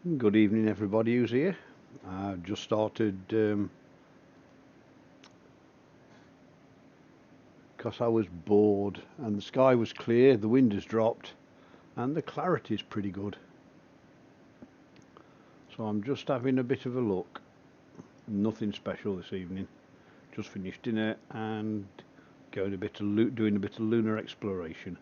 Good evening, everybody who's here. I've just started because I was bored and the sky was clear, the wind has dropped, and the clarity is pretty good. So I'm just having a bit of a look. Nothing special this evening. Just finished dinner and doing a bit of lunar exploration.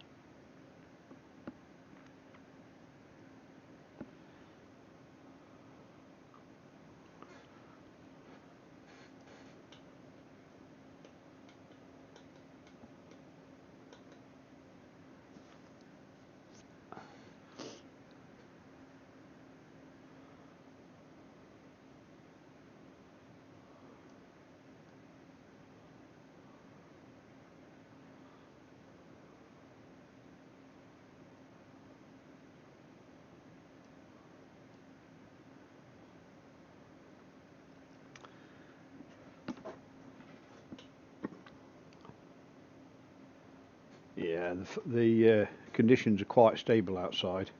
Yeah, the conditions are quite stable outside.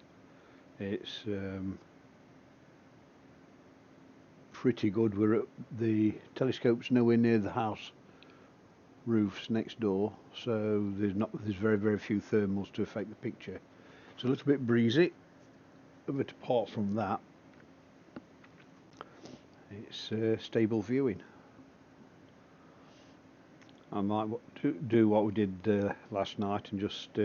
It's pretty good. The telescope's nowhere near the house roofs next door, so there's very few thermals to affect the picture. It's a little bit breezy, but apart from that, it's stable viewing. I might do what we did last night and just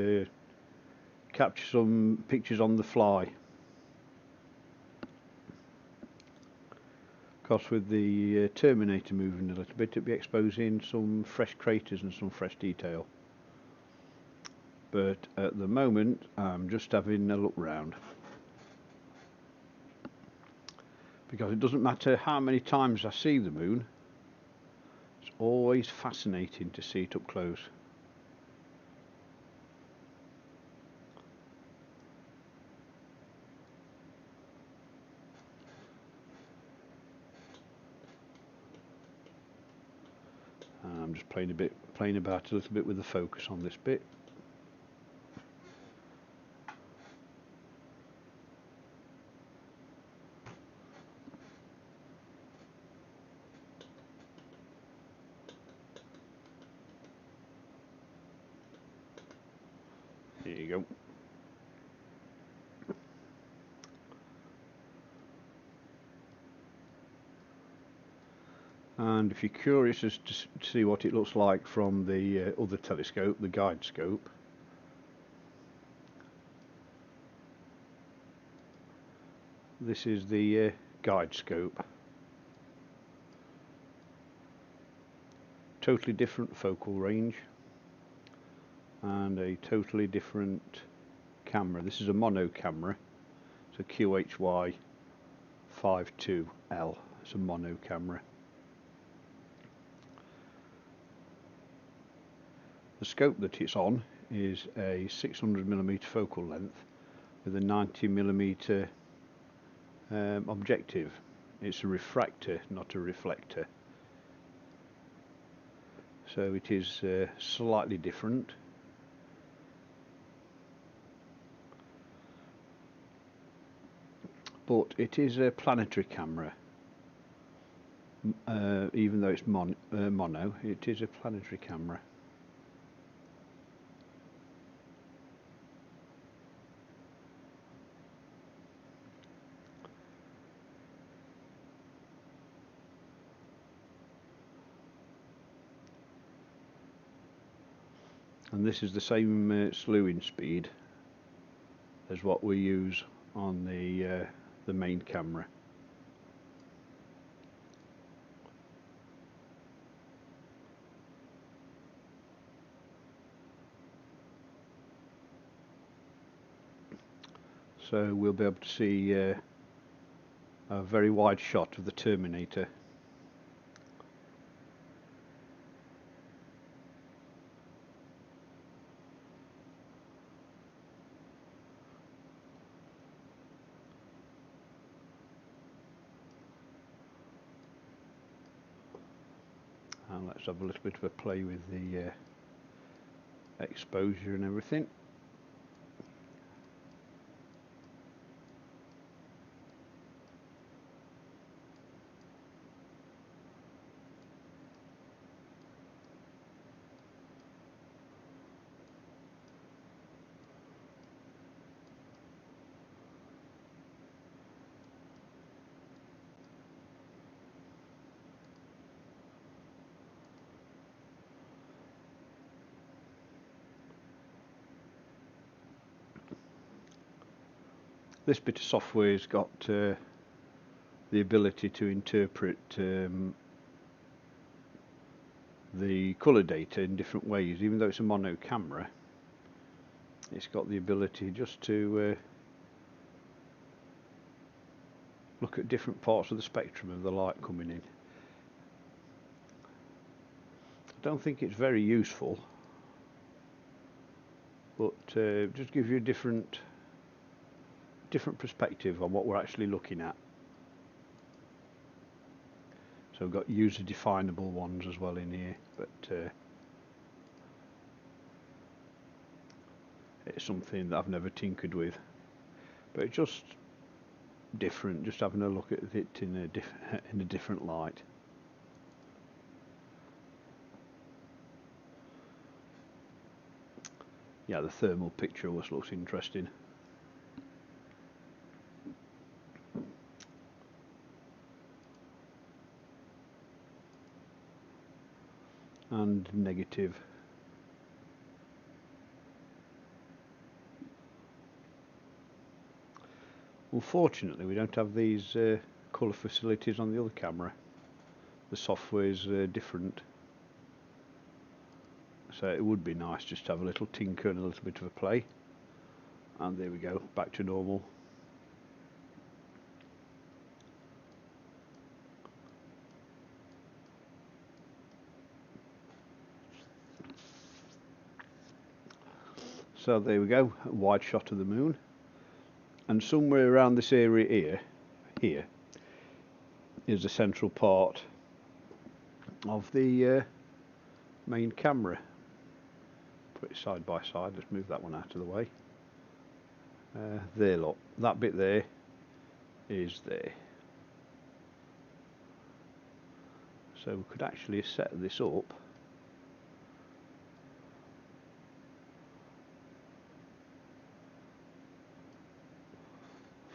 capture some pictures on the fly. Because with the Terminator moving a little bit, it'll be exposing some fresh craters and some fresh detail. But at the moment, I'm just having a look round. Because it doesn't matter how many times I see the moon, it's always fascinating to see it up close. I'm just playing about a little bit with the focus on this bit. There you go. And if you're curious as to see what it looks like from the other telescope, the guide scope, this is the guide scope. Totally different focal range and a totally different camera. This is a mono camera. It's a QHY 52L. It's a mono camera. The scope that it's on is a 600mm focal length with a 90mm objective. It's a refractor, not a reflector. So it is slightly different. But it is a planetary camera. Even though it's mono, it is a planetary camera. And this is the same slewing speed as what we use on the main camera. So we'll be able to see a very wide shot of the Terminator. And let's have a little bit of a play with the exposure and everything. This bit of software's got the ability to interpret the colour data in different ways. Even though it's a mono camera, it's got the ability just to look at different parts of the spectrum of the light coming in. I don't think it's very useful, but just gives you a different perspective on what we're actually looking at. So we've got user definable ones as well in here, but it's something that I've never tinkered with, but it's just different, just having a look at it in a different light. Yeah, the thermal picture always looks interesting. And negative. Unfortunately, we don't have these colour facilities on the other camera. The software's different. So it would be nice just to have a little tinker and a little bit of a play. And there we go, back to normal. So there we go, a wide shot of the moon. And somewhere around this area here is the central part of the main camera. Put it side by side, let's move that one out of the way. There, look, that bit there is there. So we could actually set this up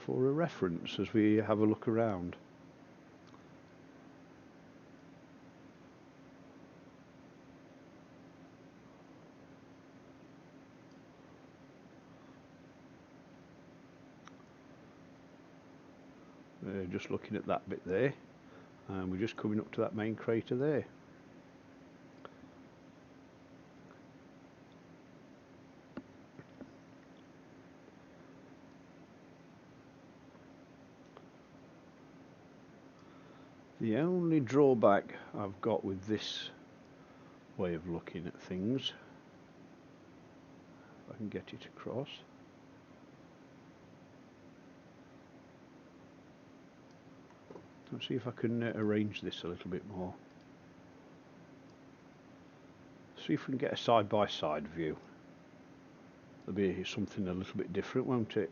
for a reference as we have a look around. Just looking at that bit there, and we're just coming up to that main crater there. The only drawback I've got with this way of looking at things, if I can get it across, let's see if I can arrange this a little bit more. See if we can get a side-by-side view. There'll be something a little bit different, won't it?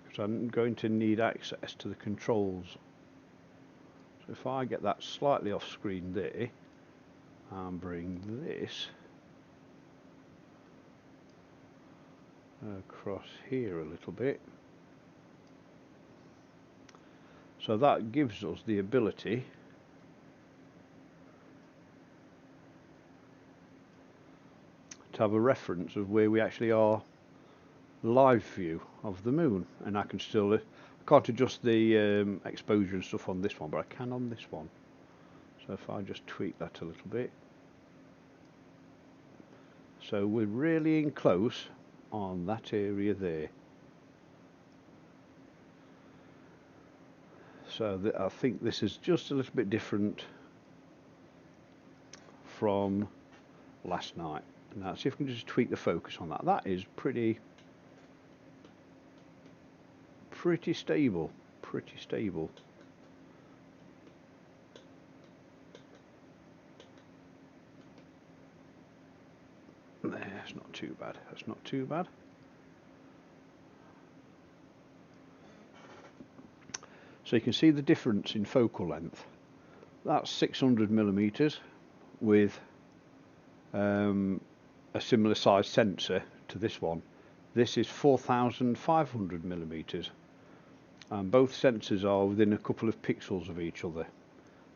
Because I'm going to need access to the controls. So if I get that slightly off screen there and bring this across here a little bit, so that gives us the ability to have a reference of where we actually are, live view of the moon. And I can still, I can't adjust the exposure and stuff on this one, but I can on this one. So if I just tweak that a little bit, so we're really in close on that area there. So I think this is just a little bit different from last night. Now see if we can just tweak the focus on that. That is pretty stable, pretty stable. That's not too bad, that's not too bad. So you can see the difference in focal length. That's 600 millimeters with a similar size sensor to this one. This is 4,500 millimeters, and both sensors are within a couple of pixels of each other.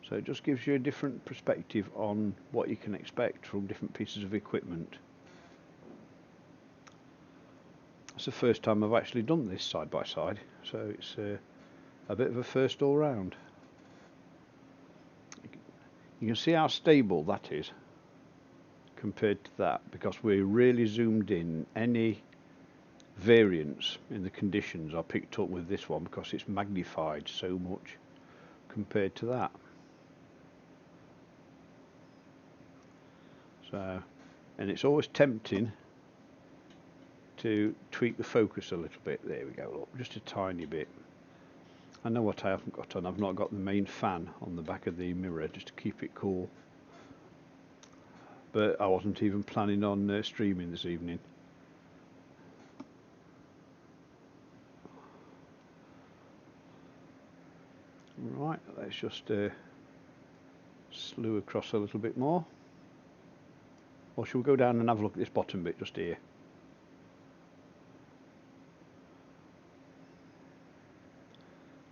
So it just gives you a different perspective on what you can expect from different pieces of equipment. It's the first time I've actually done this side by side, so it's a bit of a first all round. You can see how stable that is compared to that, because we're really zoomed in. Any variance in the conditions are picked up with this one because it's magnified so much compared to that. So, and it's always tempting to tweak the focus a little bit. There we go, look, just a tiny bit. I know what I haven't got on. I've not got the main fan on the back of the mirror just to keep it cool. But I wasn't even planning on streaming this evening. Right, let's just slew across a little bit more. Or shall we go down and have a look at this bottom bit just here?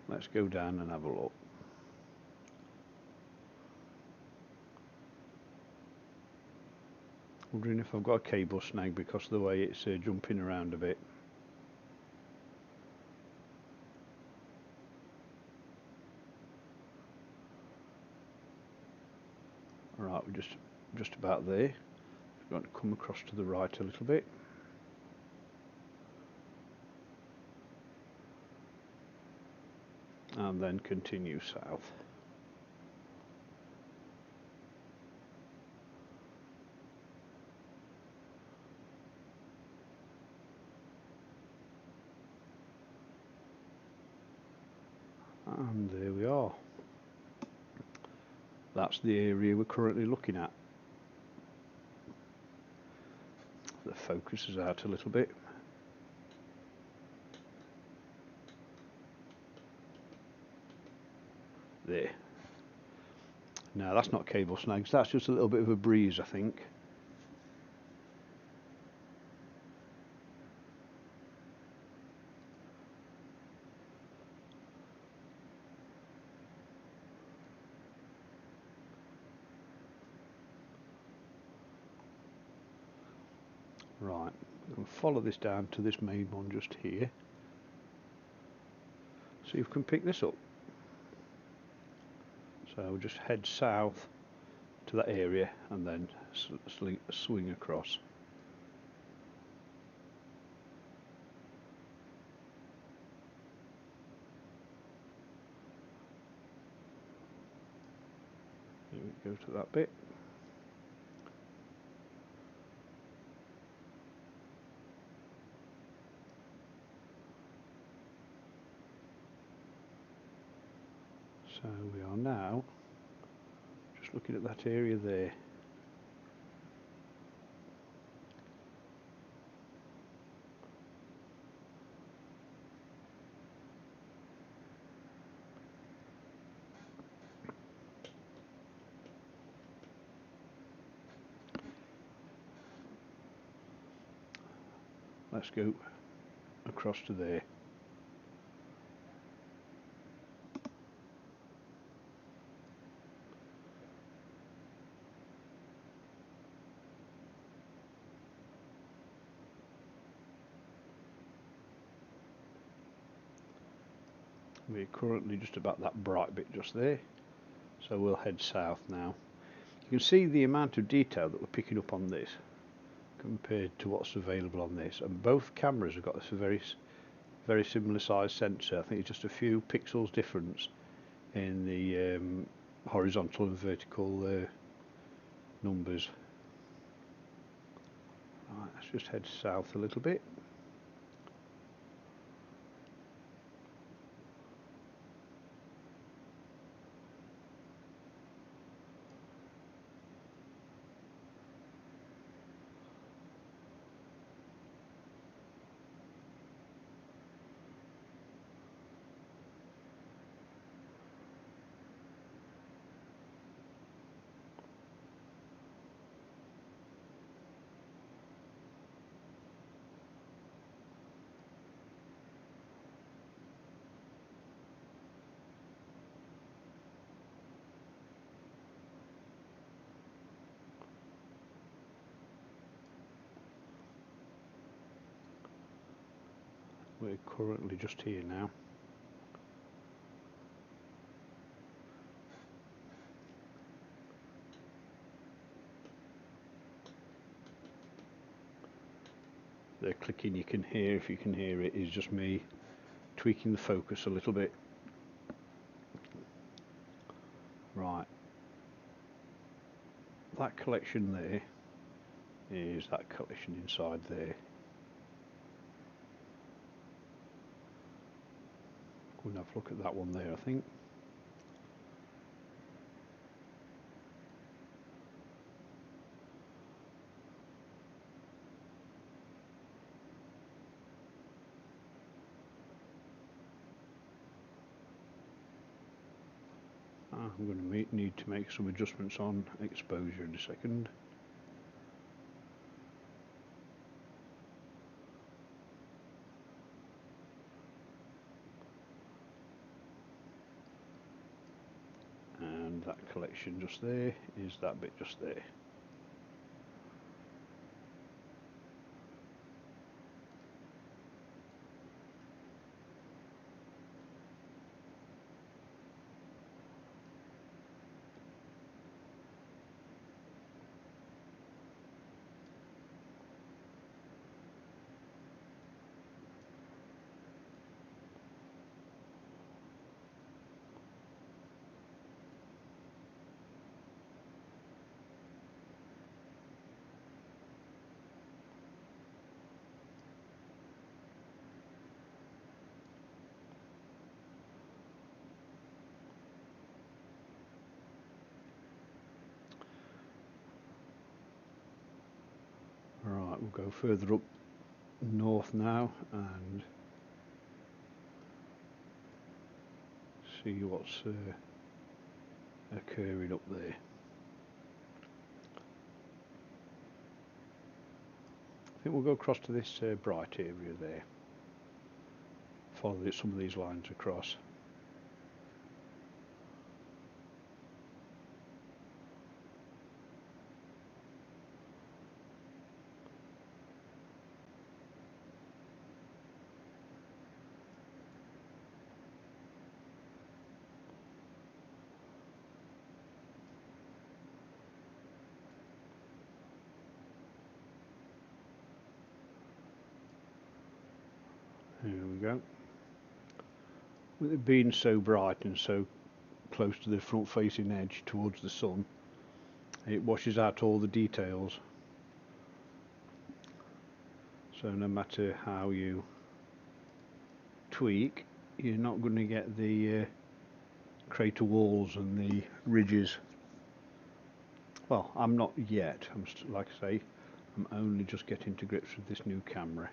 Let's go down and have a look. Wondering if I've got a cable snag because of the way it's jumping around a bit. Right, we're just about there. We're going to come across to the right a little bit. And then continue south. And there we are. That's the area we're currently looking at. The focus is out a little bit. There. No, that's not cable snags, that's just a little bit of a breeze, I think. Right, we'll follow this down to this main one just here. See if we can pick this up. So we'll just head south to that area and then swing across. Here we go to that bit. So we are now just looking at that area there. Let's go across to there. We're currently just about that bright bit just there, so we'll head south now. You can see the amount of detail that we're picking up on this compared to what's available on this, and both cameras have got this very similar size sensor. I think it's just a few pixels difference in the horizontal and vertical numbers. Right, let's just head south a little bit. We're currently just here now. The clicking you can hear, if you can hear it, is just me tweaking the focus a little bit. Right, that collection there is that collection inside there. We'll have a look at that one there, I think. I'm going to need to make some adjustments on exposure in a second. And that collection just there is that bit just there. Right, we'll go further up north now and see what's occurring up there. I think we'll go across to this bright area there. Follow some of these lines across. There we go. With it being so bright and so close to the front facing edge towards the sun, it washes out all the details. So no matter how you tweak, you're not going to get the crater walls and the ridges. Well, I'm not yet. Like I say, I'm only just getting to grips with this new camera.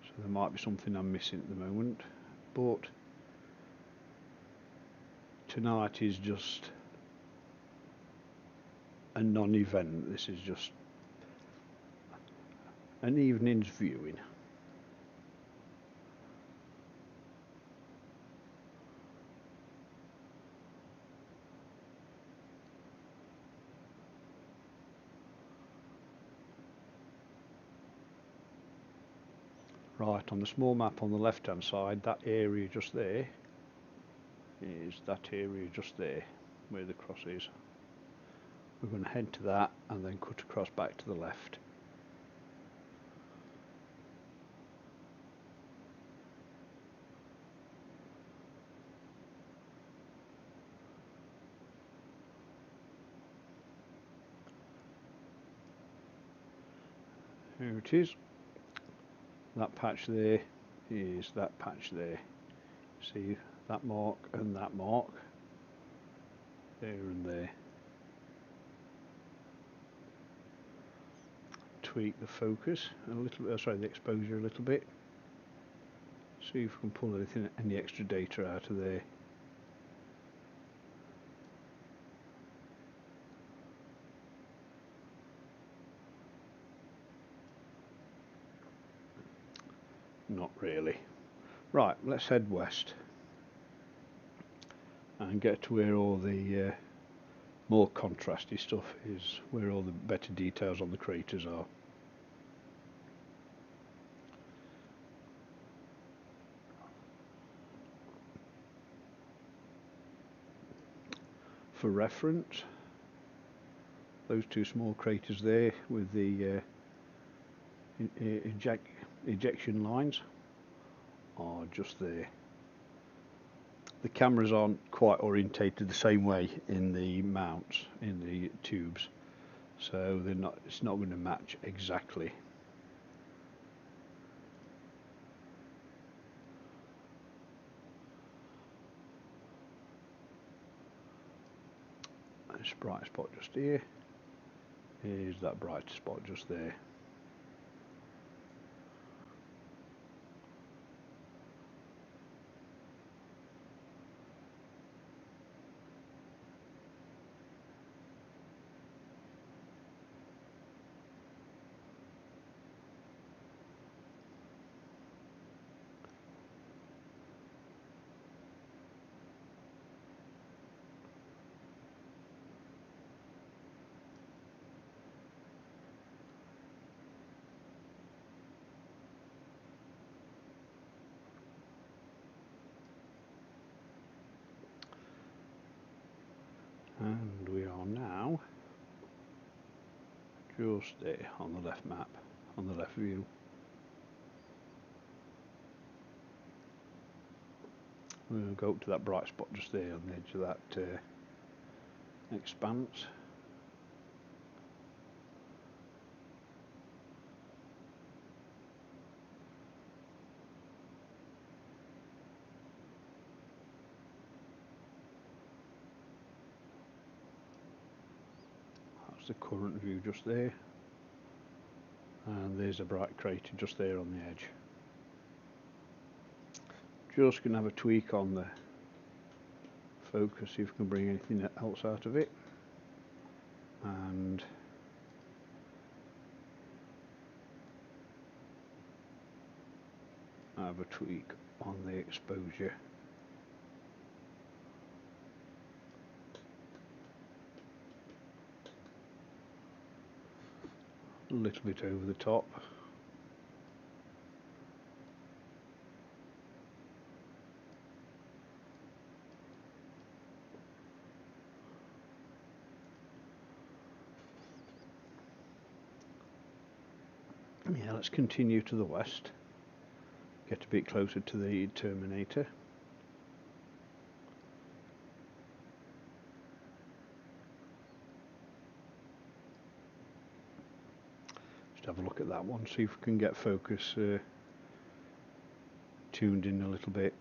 So there might be something I'm missing at the moment, but tonight is just a non-event. This is just an evening's viewing. Right, on the small map on the left hand side, that area just there is that area just there where the cross is. We're going to head to that and then cut across back to the left. Here it is. That patch there is that patch there. See that mark and that mark there and there. Tweak the focus a little bit, sorry, the exposure a little bit. See if we can pull any extra data out of there. Not really. Right, let's head west and get to where all the more contrasty stuff is, where all the better details on the craters are. for reference, those two small craters there with the ejection lines are just there. The cameras aren't quite orientated the same way in the mounts, in the tubes, so it's not going to match exactly. This bright spot just here is that bright spot just there. And we are now just there on the left map, on the left view. We'll go up to that bright spot just there on the edge of that expanse. The current view just there, and there's a bright crater just there on the edge. Just going to have a tweak on the focus, see if we can bring anything else out of it, and have a tweak on the exposure. A little bit over the top. Yeah, let's continue to the west, get a bit closer to the terminator. Have a look at that one, see if we can get focus tuned in a little bit.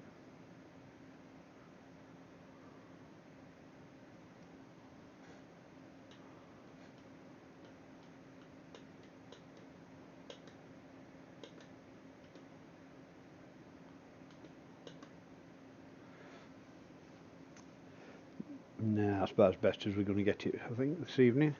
Now that's about as best as we're going to get it, I think, this evening.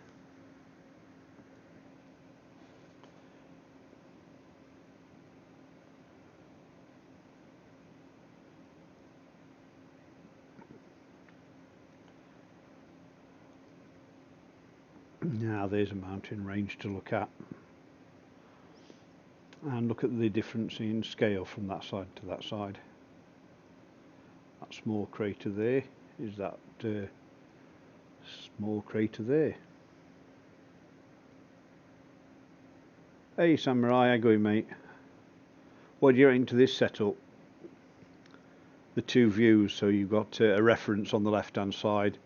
Now there's a mountain range to look at, and look at the difference in scale from that side to that side. That small crater there is that small crater there. Hey Samurai, how going, mate? What do you reckon to this setup? The two views, so you've got a reference on the left hand side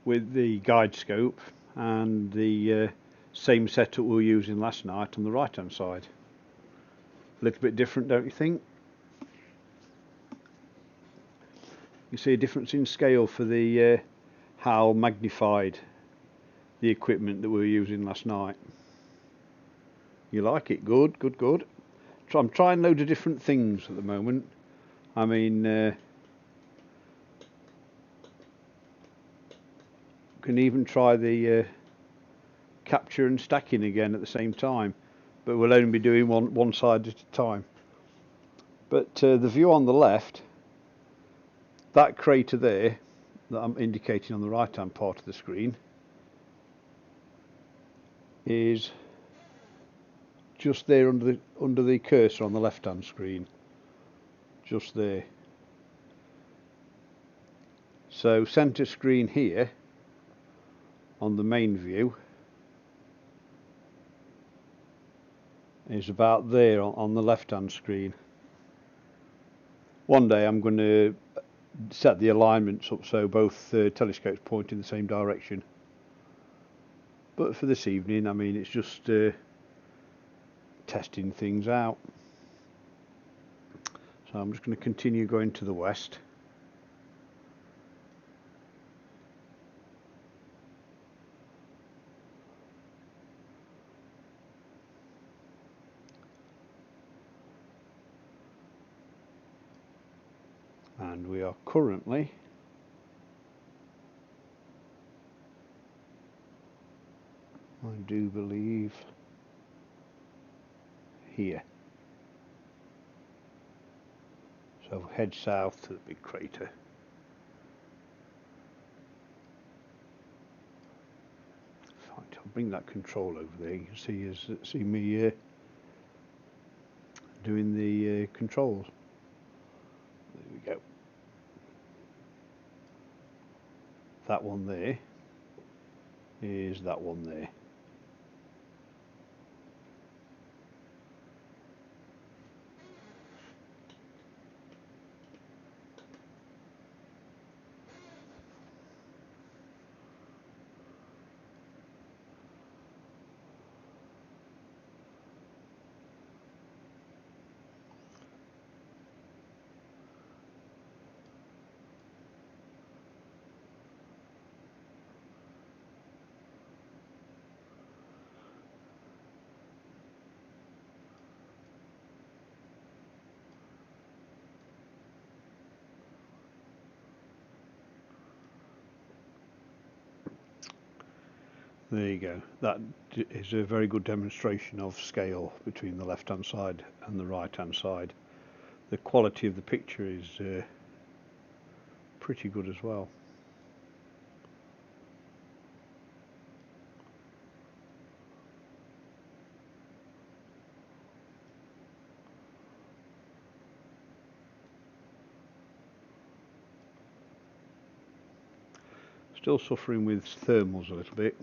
with the guide scope, and the same setup we were using last night on the right hand side. A little bit different, don't you think? You see a difference in scale for the how magnified the equipment that we were using last night. You like it? Good, good, good. So I'm trying loads of different things at the moment. I mean, can even try the capture and stacking again at the same time, but we'll only be doing one side at a time. But the view on the left, that crater there that I'm indicating on the right hand part of the screen, is just there under the cursor on the left hand screen, just there. So centre screen here on the main view is about there on the left hand screen. One day I'm going to set the alignments up so both telescopes point in the same direction, but for this evening, I mean, it's just testing things out. So I'm just going to continue going to the west. And we are currently I do believe here. So head south to the big crater. Right, I'll bring that control over there. You can see me doing the controls. There we go. That one there is that one there. There you go. That is a very good demonstration of scale between the left hand side and the right hand side. The quality of the picture is pretty good as well. Still suffering with thermals a little bit.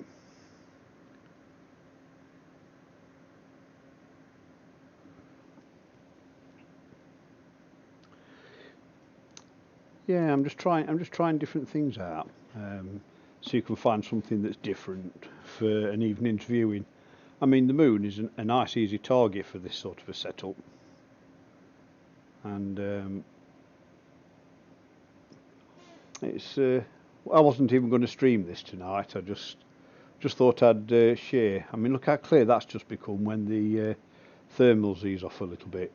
Yeah, I'm just trying different things out, so you can find something that's different for an evening's viewing. I mean, the moon is a nice, easy target for this sort of a setup, and it's. I wasn't even going to stream this tonight. I just thought I'd share. I mean, look how clear that's just become when the thermals ease off a little bit.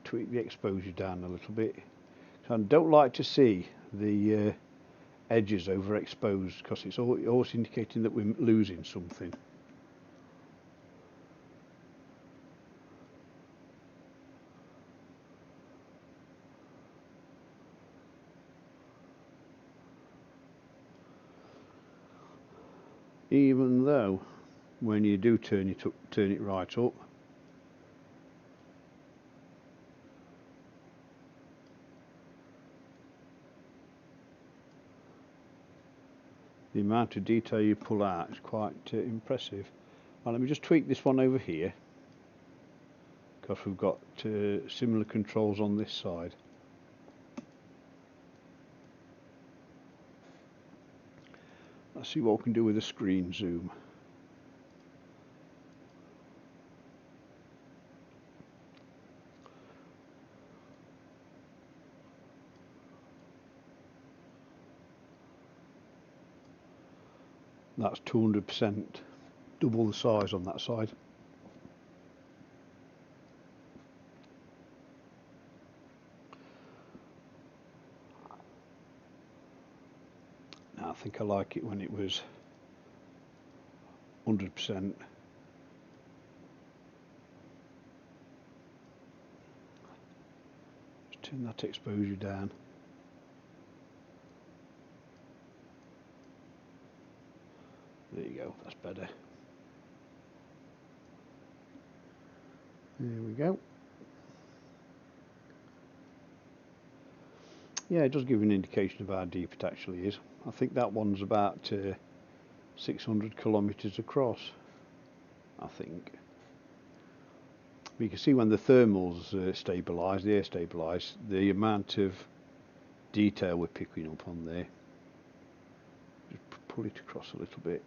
Tweak the exposure down a little bit. I don't like to see the edges overexposed because it's always indicating that we're losing something. Even though when you do turn it right up, the amount of detail you pull out is quite impressive. Well, let me just tweak this one over here because we've got similar controls on this side. Let's see what we can do with a screen zoom. That's 200%, double the size on that side. Now I think I like it when it was 100%. Just turn that exposure down. There you go, that's better. There we go. Yeah, it does give you an indication of how deep it actually is. I think that one's about 600 kilometres across, I think. But you can see when the thermals stabilise, the air stabilise, the amount of detail we're picking up on there. Just pull it across a little bit.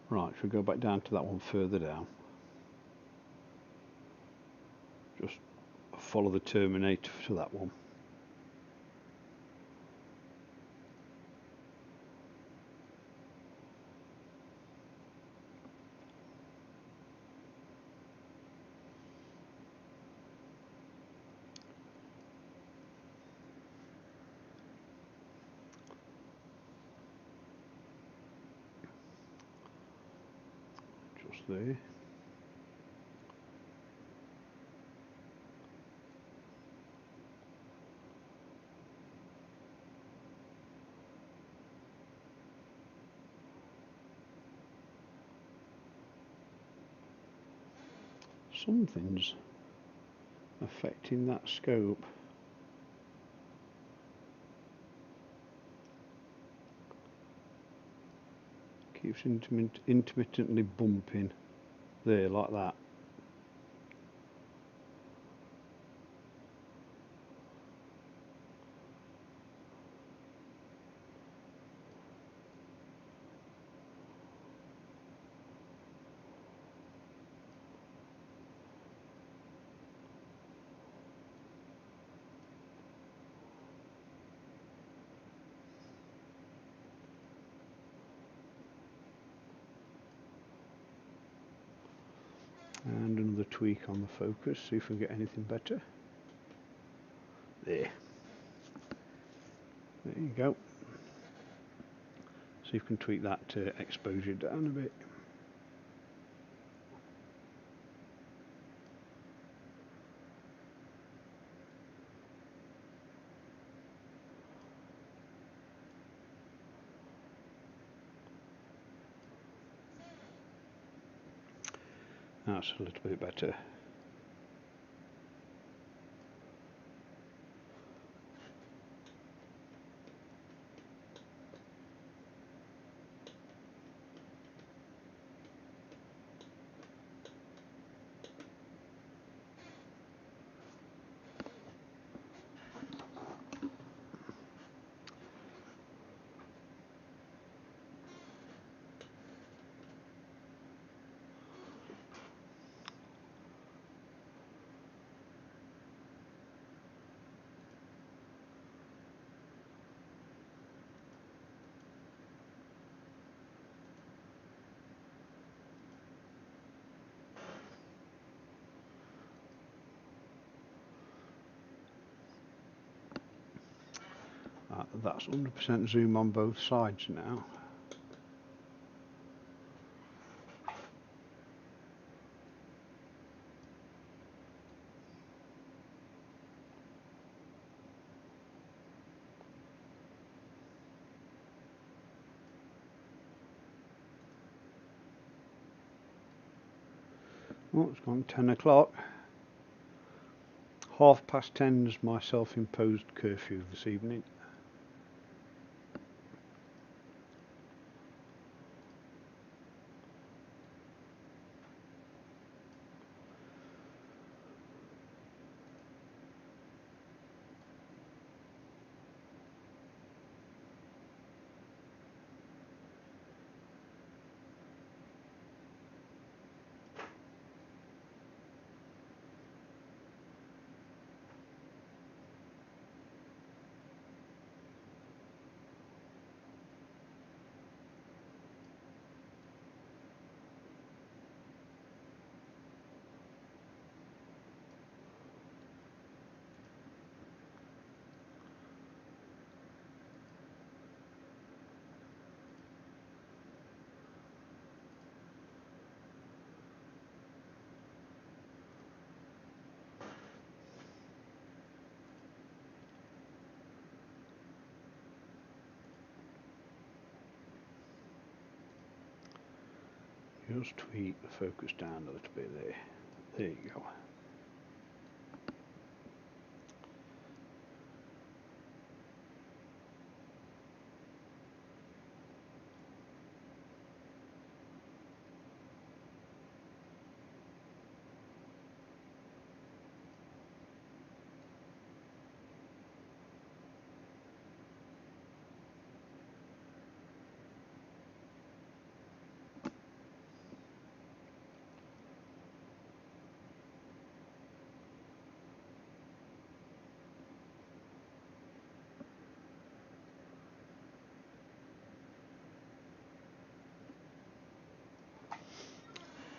Right, should we go back down to that one further down? Just follow the terminator to that one. Just there. Something's affecting that scope. Keeps intermittently bumping there like that. And another tweak on the focus, see if we can get anything better. There you go. See if we can tweak that exposure down a bit. That's a little bit better. That's 100% zoom on both sides now. Oh, it's gone 10 o'clock. 10:30 my self-imposed curfew this evening. just tweak the focus down a little bit there. There you go.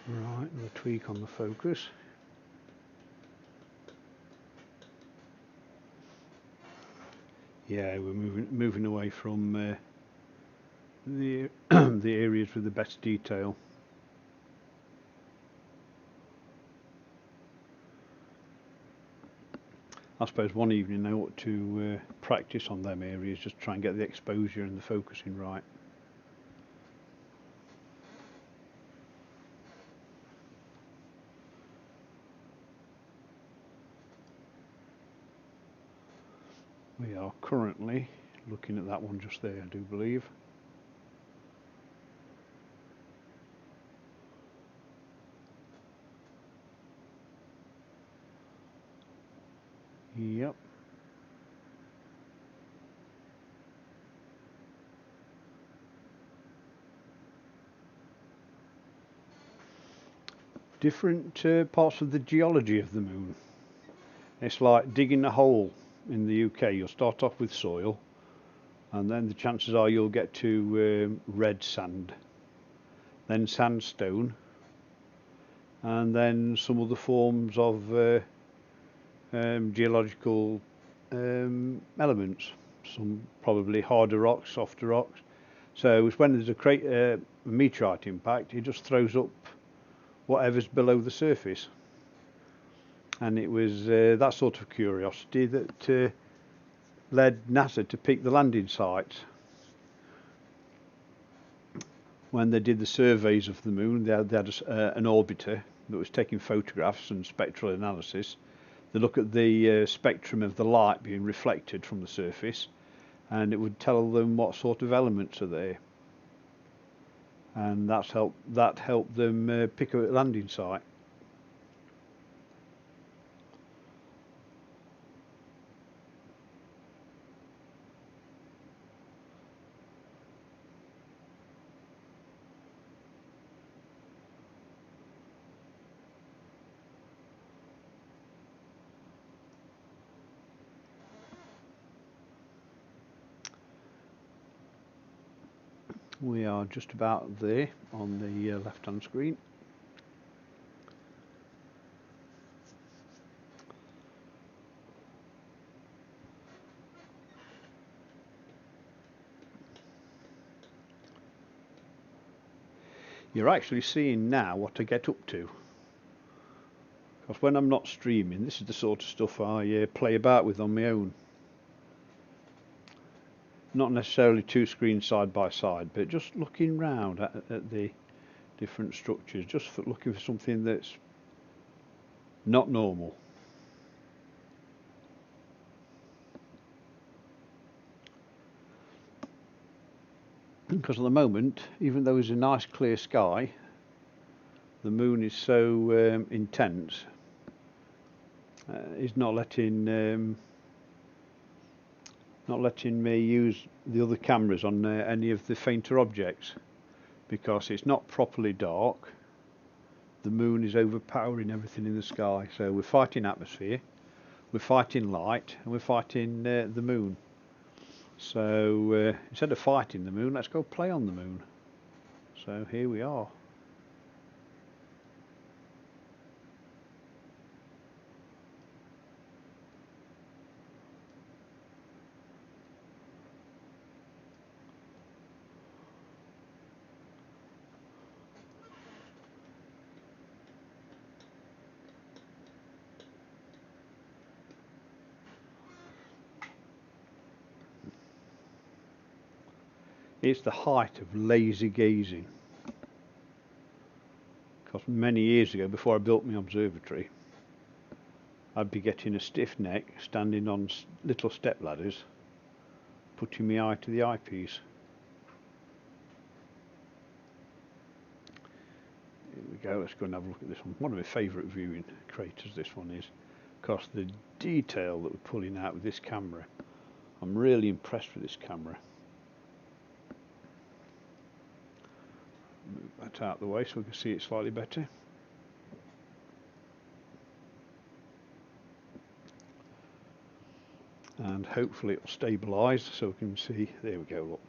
Right, another tweak on the focus. Yeah, we're moving away from the the areas with the best detail. I suppose one evening I ought to practice on them areas, just try and get the exposure and the focusing right. We are currently looking at that one just there, I do believe. Yep. Different parts of the geology of the moon. It's like digging a hole in the UK. You'll start off with soil, and then the chances are you'll get to red sand, then sandstone, and then some other forms of geological elements. Some probably harder rocks, softer rocks. So it's when there's a meteorite impact, it just throws up whatever's below the surface. And it was that sort of curiosity that led NASA to pick the landing sites. When they did the surveys of the moon, they had an orbiter that was taking photographs and spectral analysis. They look at the spectrum of the light being reflected from the surface, and it would tell them what sort of elements are there. And that helped them pick a landing site. We are just about there on the left-hand screen. You're actually seeing now what I get up to. Because when I'm not streaming, this is the sort of stuff I play about with on my own. Not necessarily two screens side by side, but just looking round at the different structures, just looking for something that's not normal. Because at the moment, even though it's a nice clear sky, the moon is so intense, it's not letting me use the other cameras on any of the fainter objects, because it's not properly dark. The moon is overpowering everything in the sky, so we're fighting atmosphere, we're fighting light, and we're fighting the moon. So instead of fighting the moon, let's go play on the moon. So here we are. It's the height of lazy gazing. many years ago, before I built my observatory, I'd be getting a stiff neck, standing on little step ladders, putting my eye to the eyepiece. Here we go, let's go and have a look at this one. One of my favourite viewing craters this one is, because the detail that we're pulling out with this camera. I'm really impressed with this camera. Move that out of the way so we can see it slightly better. And hopefully it'll stabilise so we can see. There we go, look.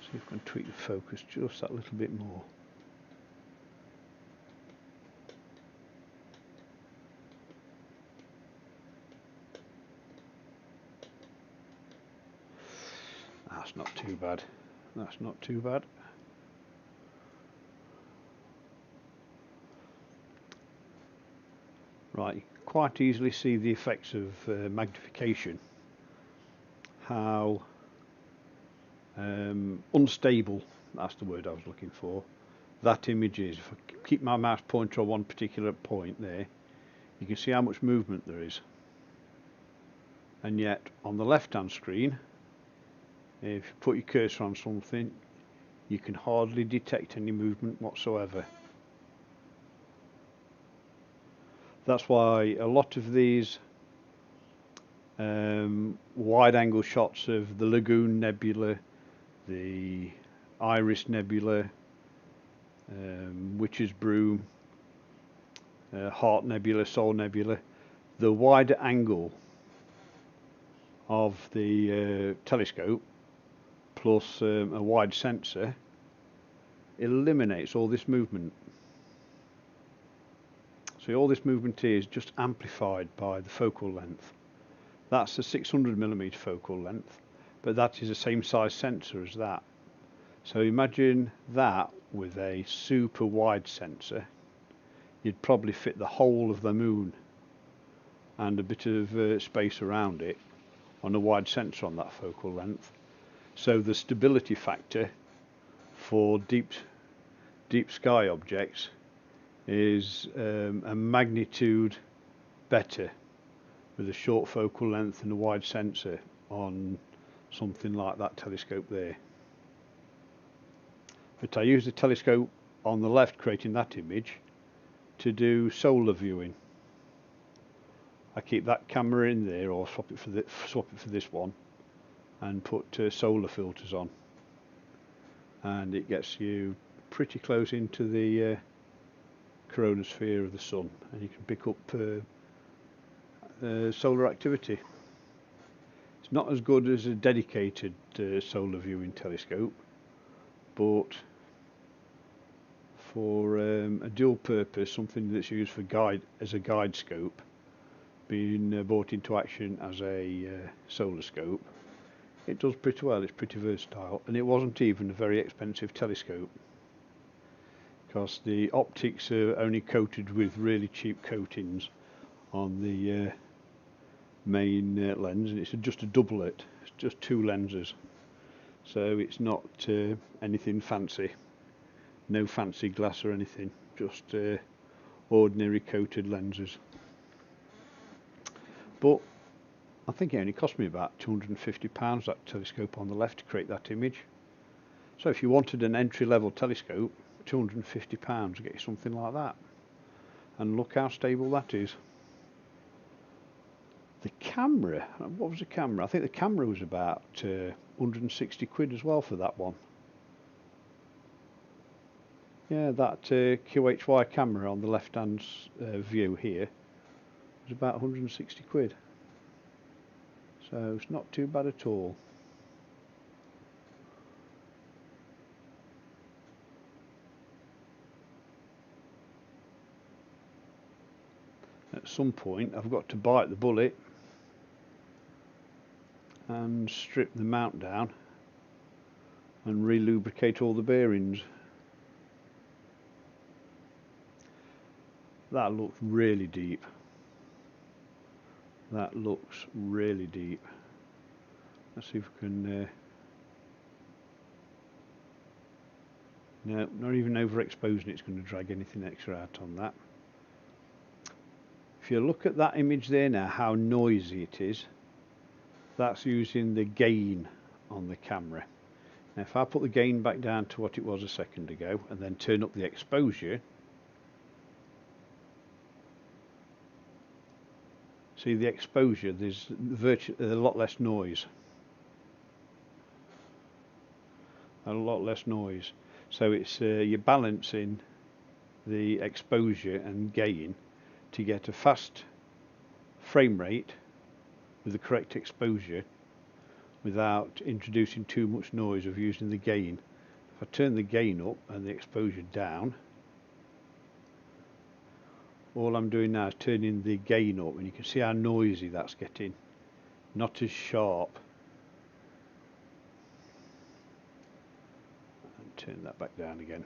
See if we can tweak the focus just that little bit more. That's not too bad. That's not too bad. Right, you can quite easily see the effects of magnification. How unstable, that's the word I was looking for, that image is. If I keep my mouse pointer on one particular point there, you can see how much movement there is. And yet on the left hand screen, if you put your cursor on something, you can hardly detect any movement whatsoever. That's why a lot of these wide angle shots of the Lagoon Nebula, the Iris Nebula, Witch's Broom, Heart Nebula, Soul Nebula, the wider angle of the telescope plus a wide sensor eliminates all this movement. So all this movement here is just amplified by the focal length. That's a 600mm focal length, but that is the same size sensor as that. So imagine that with a super wide sensor. You'd probably fit the whole of the moon and a bit of space around it on a wide sensor on that focal length. So the stability factor for deep sky objects is a magnitude better with a short focal length and a wide sensor on something like that telescope there. But I use the telescope on the left, creating that image, to do solar viewing. I keep that camera in there, or swap it for this one, and put solar filters on, and it gets you pretty close into the coronosphere of the sun, and you can pick up solar activity. It's not as good as a dedicated solar viewing telescope, but for a dual purpose, something that's used for as a guide scope, being brought into action as a solar scope, it does pretty well. It's pretty versatile, and it wasn't even a very expensive telescope, because the optics are only coated with really cheap coatings on the main lens, and it's just a doublet. It's just two lenses, so it's not anything fancy, no fancy glass or anything, just ordinary coated lenses. But I think it only cost me about £250, that telescope on the left, to create that image. So if you wanted an entry-level telescope, £250 to get you something like that, and look how stable that is. The camera, what was the camera? I think the camera was about 160 quid as well for that one. Yeah, that QHY camera on the left hand view here was about 160 quid. So it's not too bad at all. at some point I've got to bite the bullet and strip the mount down and re-lubricate all the bearings. That looks really deep. That looks really deep. Let's see if we can... no, not even overexposing it's going to drag anything extra out on that. If you look at that image there now, how noisy it is, that's using the gain on the camera. Now if I put the gain back down to what it was a second ago and then turn up the exposure, see the exposure, there's virtually a lot less noise. A lot less noise. So it's you're balancing the exposure and gain to get a fast frame rate with the correct exposure without introducing too much noise of using the gain. If I turn the gain up and the exposure down, all I'm doing now is turning the gain up, and you can see how noisy that's getting, not as sharp. And turn that back down again.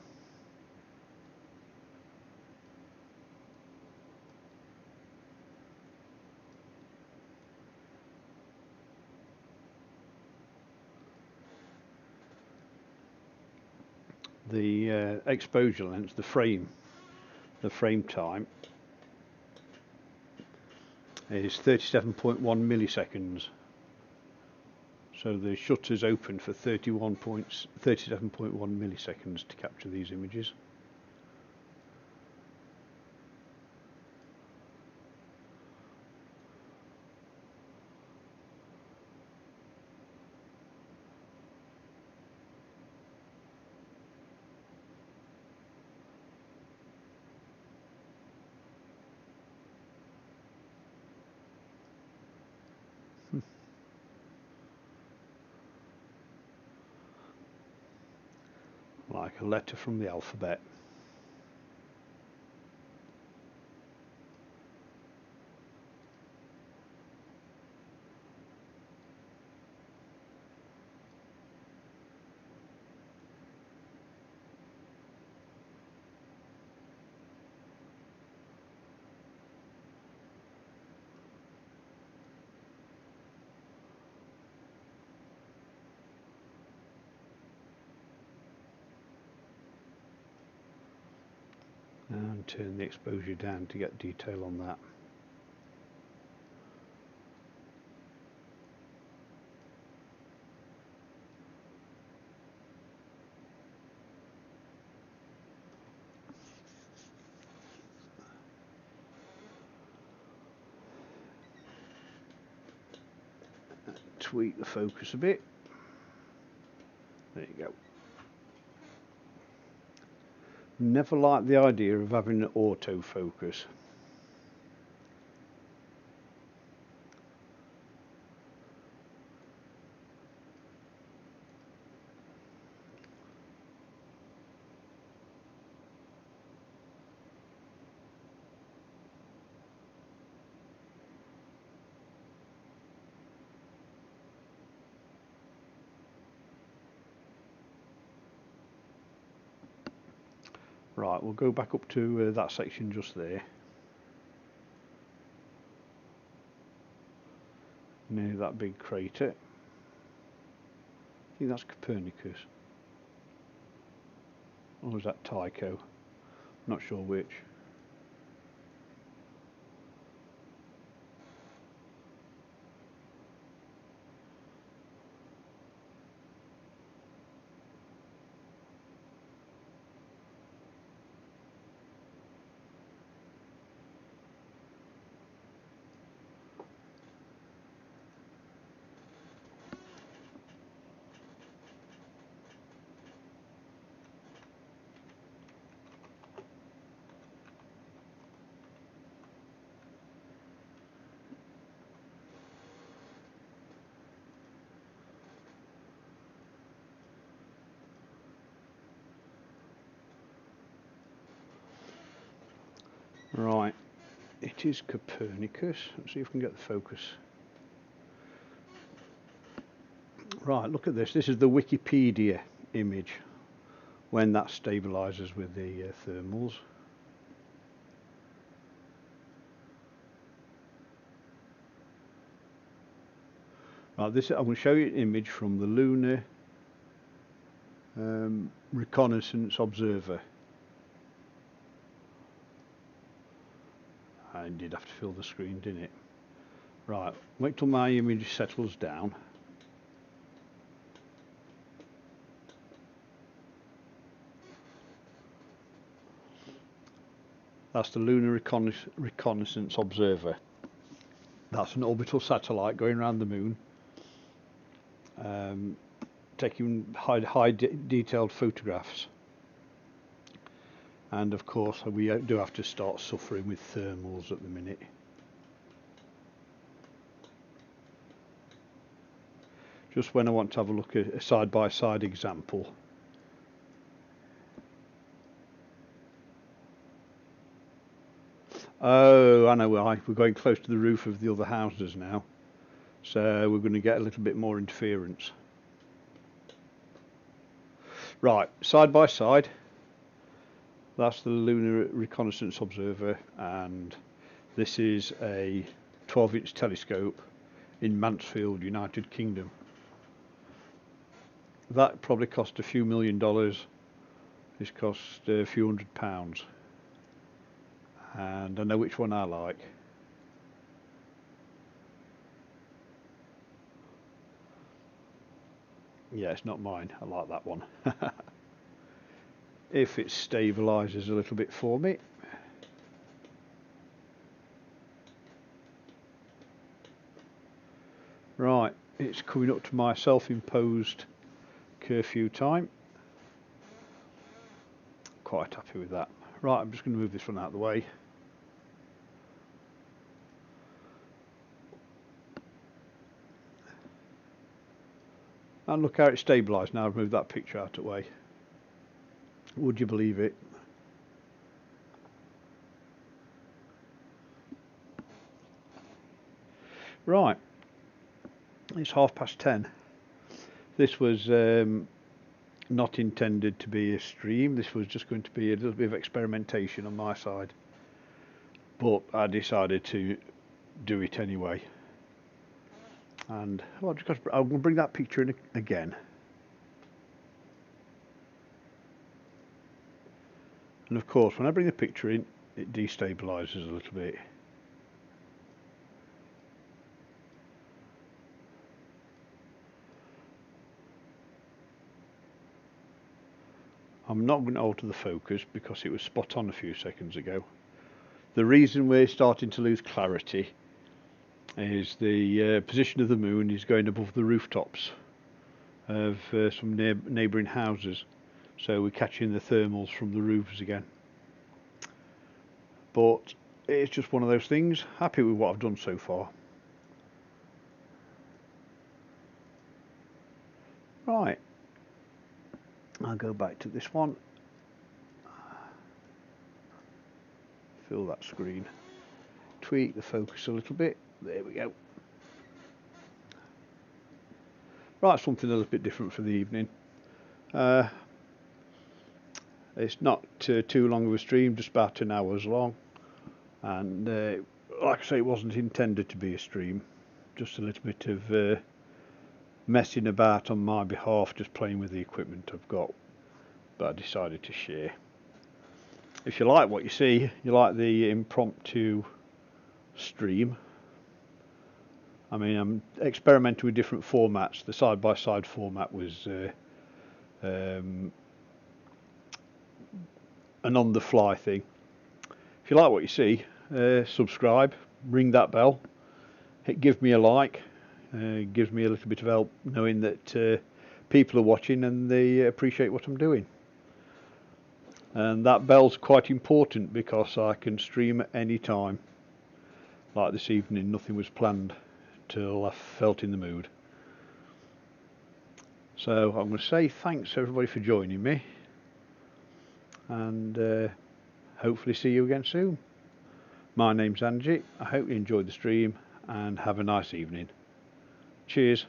The exposure length, the frame time is 37.1 milliseconds. So the shutter's open for 37.1 milliseconds to capture these images. Like a letter from the alphabet. And turn the exposure down to get detail on that. Tweak the focus a bit. There you go. Never liked the idea of having an autofocus. Right, we'll go back up to that section just there. Near that big crater. I think that's Copernicus. Or is that Tycho? Not sure which. Right, it is Copernicus. Let's see if we can get the focus. Right, look at this. This is the Wikipedia image when that stabilizes with the thermals. Right, this I'm going to show you an image from the Lunar Reconnaissance Observer. I did have to fill the screen, didn't it? Right, wait till my image settles down. That's the Lunar Reconnaissance Observer. That's an orbital satellite going around the moon, taking high detailed photographs. And of course we do have to start suffering with thermals at the minute. Just when I want to have a look at a side-by-side example. Oh, I know why. We're going close to the roof of the other houses now, so we're going to get a little bit more interference. Right, side by side. That's the Lunar Reconnaissance Observer, and this is a 12-inch telescope in Mansfield, United Kingdom. That probably cost a few $1,000,000. This cost a few £100, and I know which one I like. Yeah, it's not mine. I like that one. If it stabilizes a little bit for me. Right, it's coming up to my self-imposed curfew time. Quite happy with that. Right, I'm just going to move this one out of the way. And look how it's stabilised now. I've moved that picture out of the way. Would you believe it? Right, it's 10:30. This was not intended to be a stream. This was just going to be a little bit of experimentation on my side, but I decided to do it anyway. And I'm going to bring that picture in again. And of course, when I bring the picture in, it destabilizes a little bit. I'm not going to alter the focus because it was spot on a few seconds ago. The reason we're starting to lose clarity is the position of the moon is going above the rooftops of some neighbouring houses, so we're catching the thermals from the roofs again. But it's just one of those things. Happy with what I've done so far. Right, I'll go back to this one, fill that screen, tweak the focus a little bit. There we go. Right, something a little bit different for the evening. It's not too long of a stream, just about an hour's long, and like I say, it wasn't intended to be a stream, just a little bit of messing about on my behalf, just playing with the equipment I've got, but I decided to share. If you like what you see, you like the impromptu stream, I mean, I'm experimenting with different formats. The side-by-side format was an on-the-fly thing. If you like what you see, subscribe, ring that bell, give me a like. Gives me a little bit of help knowing that people are watching and they appreciate what I'm doing. And that bell's quite important because I can stream at any time. Like this evening, nothing was planned till I felt in the mood. So I'm going to say thanks everybody for joining me, and hopefully see you again soon. My name's Angie. I hope you enjoyed the stream and have a nice evening. Cheers.